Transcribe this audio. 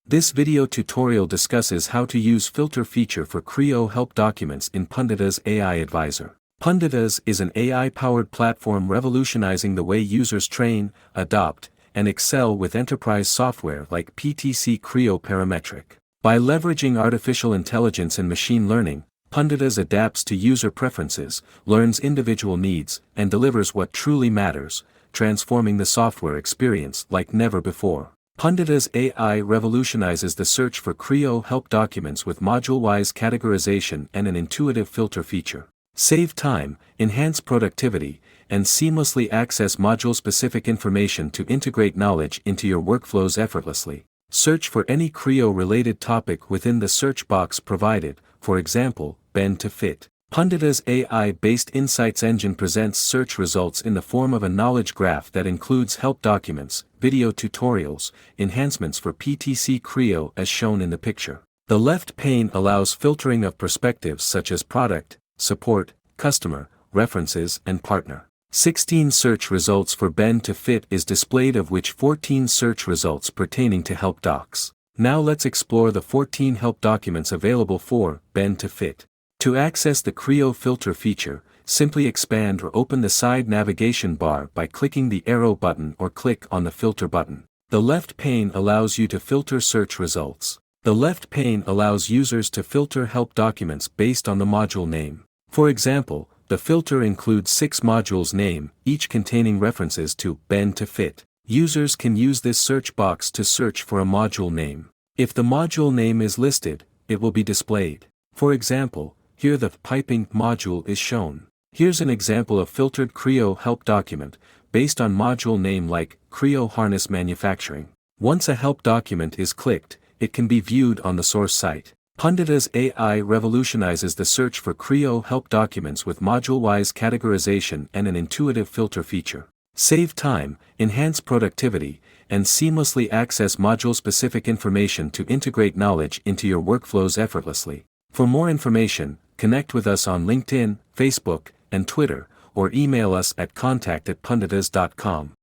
This video tutorial discusses how to use filter feature for Creo Help Documents in Punditas AI Advisor. Punditas is an AI-powered platform revolutionizing the way users train, adopt, and excel with enterprise software like PTC Creo Parametric. By leveraging artificial intelligence and machine learning, Punditas adapts to user preferences, learns individual needs, and delivers what truly matters, transforming the software experience like never before. Punditas AI revolutionizes the search for Creo Help Documents with module-wise categorization and an intuitive filter feature. Save time, enhance productivity, and seamlessly access module-specific information to integrate knowledge into your workflows effortlessly. Search for any Creo-related topic within the search box provided, for example, bend to fit. Punditas AI-based insights engine presents search results in the form of a knowledge graph that includes help documents, video tutorials, enhancements for PTC Creo as shown in the picture. The left pane allows filtering of perspectives such as product, support, customer, references, and partner. 16 search results for bend to fit is displayed, of which 14 search results pertaining to help docs. Now let's explore the 14 help documents available for bend to fit. To access the Creo filter feature, simply expand or open the side navigation bar by clicking the arrow button or click on the filter button. The left pane allows you to filter search results. The left pane allows users to filter help documents based on the module name. For example, the filter includes 6 modules name, each containing references to bend to fit. Users can use this search box to search for a module name. If the module name is listed, it will be displayed. For example, here the piping module is shown. Here's an example of filtered Creo help document, based on module name like Creo Harness Manufacturing. Once a help document is clicked, it can be viewed on the source site. Punditas AI revolutionizes the search for Creo help documents with module-wise categorization and an intuitive filter feature. Save time, enhance productivity, and seamlessly access module-specific information to integrate knowledge into your workflows effortlessly. For more information, connect with us on LinkedIn, Facebook, and Twitter, or email us at contact@punditas.com.